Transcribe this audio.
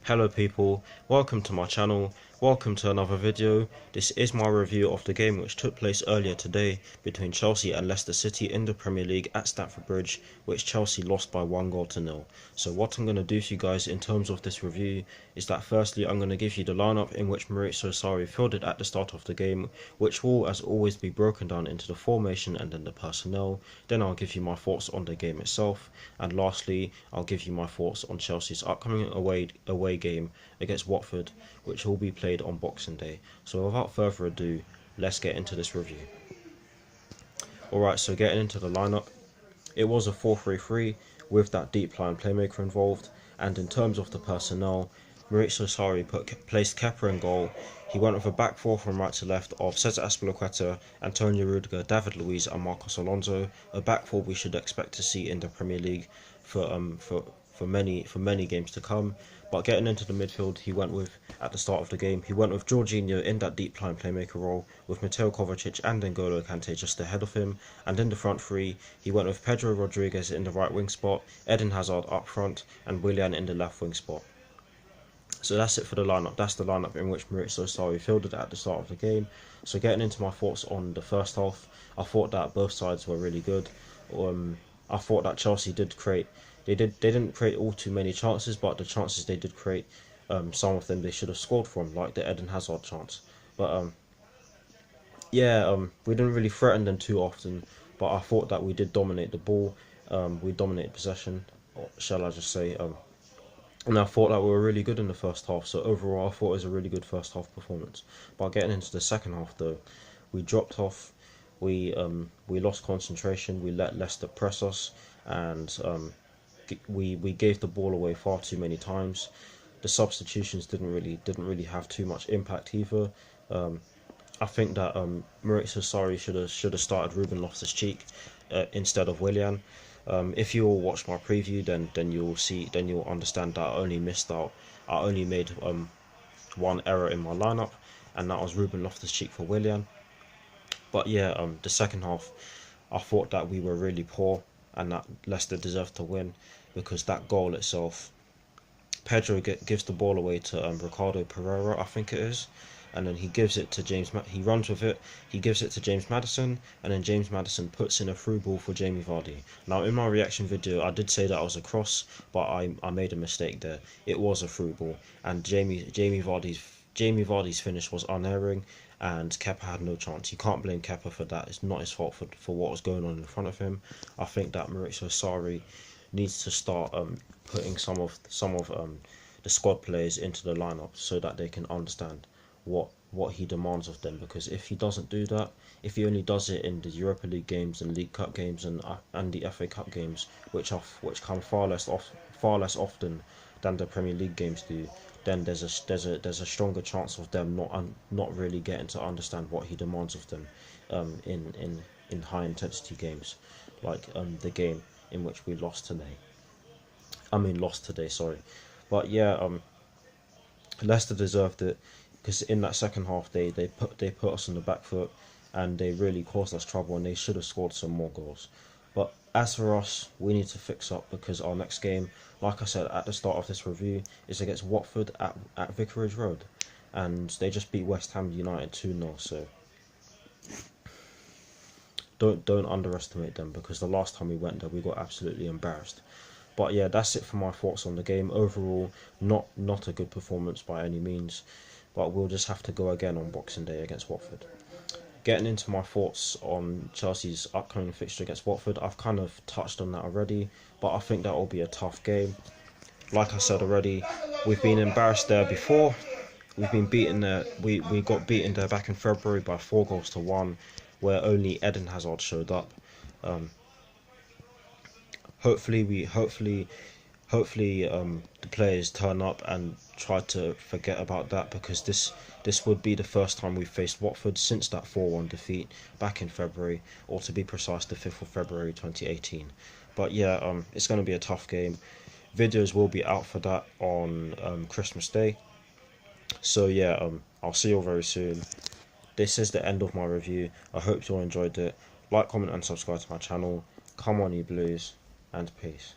Hello people, welcome to my channel, welcome to another video. This is my review of the game which took place earlier today between Chelsea and Leicester City in the Premier League at Stamford Bridge, which Chelsea lost by 1-0. So what I'm going to do for you guys in terms of this review is that firstly I'm going to give you the lineup in which Maurizio Sarri fielded at the start of the game, which will as always be broken down into the formation and then the personnel. Then I'll give you my thoughts on the game itself, and lastly I'll give you my thoughts on Chelsea's upcoming away game against Watford, which will be played on Boxing Day. So without further ado, let's get into this review. Alright, so getting into the lineup, it was a 4-3-3 with that deep line playmaker involved, and in terms of the personnel, Maurizio Sarri placed Kepa in goal. He went with a back four from right to left of Cesar Azpilicueta, Antonio Rudiger, David Luiz and Marcos Alonso, a back four we should expect to see in the Premier League for many games to come. But getting into the midfield, he went with, at the start of the game, he went with Jorginho in that deep line playmaker role, with Mateo Kovacic and N'Golo Kante just ahead of him, and in the front three, he went with Pedro Rodriguez in the right wing spot, Eden Hazard up front, and Willian in the left wing spot. So that's it for the lineup. That's the lineup in which Maurizio Sarri fielded at the start of the game. So getting into my thoughts on the first half, I thought that both sides were really good. I thought that Chelsea did create. They didn't create all too many chances, but the chances they did create, some of them they should have scored from, like the Eden Hazard chance. But we didn't really threaten them too often. But I thought that we did dominate the ball. We dominated possession, or shall I just say? And I thought that we were really good in the first half. So overall, I thought it was a really good first half performance. But getting into the second half, though, we dropped off. We lost concentration. We let Leicester press us, and we gave the ball away far too many times. The substitutions didn't really have too much impact either. I think that Maurizio Sarri should have started Ruben Loftus-Cheek instead of Willian. If you all watch my preview, then you'll understand that I only made one error in my lineup, and that was Ruben Loftus-Cheek for Willian. But yeah, the second half, I thought that we were really poor, and that Leicester deserved to win, because that goal itself, Pedro gives the ball away to Ricardo Pereira, I think it is, and then he gives it to he runs with it, he gives it to James Maddison, and then James Maddison puts in a through ball for Jamie Vardy. Now in my reaction video I did say that it was a cross, but I made a mistake there. It was a through ball, and Jamie Vardy's finish was unerring, and Kepa had no chance. You can't blame Kepa for that. It's not his fault for what was going on in front of him. I think that Maurizio Sarri needs to start putting some of the squad players into the lineup so that they can understand what he demands of them, because if he doesn't do that, if he only does it in the Europa League games and League Cup games and the FA Cup games, which come far less often than the Premier League games do, then there's a stronger chance of them not really getting to understand what he demands of them in high intensity games, like the game in which we lost today, sorry. But yeah, Leicester deserved it, because in that second half they put us on the back foot, and they really caused us trouble, and they should have scored some more goals. But as for us, we need to fix up, because our next game, like I said at the start of this review, is against Watford at Vicarage Road, and they just beat West Ham United 2-0. So don't underestimate them, because the last time we went there we got absolutely embarrassed. But yeah, that's it for my thoughts on the game. Overall, not a good performance by any means, but we'll just have to go again on Boxing Day against Watford. Getting into my thoughts on Chelsea's upcoming fixture against Watford, I've kind of touched on that already, but I think that will be a tough game. Like I said already, we've been embarrassed there before. We've been beaten there. We got beaten there back in February by 4-1, where only Eden Hazard showed up. Hopefully the players turn up and try to forget about that, because this would be the first time we've faced Watford since that 4-1 defeat back in February, or to be precise, the 5th of February 2018. But yeah, it's going to be a tough game. Videos will be out for that on Christmas Day. So yeah, I'll see you all very soon. This is the end of my review. I hope you all enjoyed it. Like, comment and subscribe to my channel. Come on you Blues, and peace.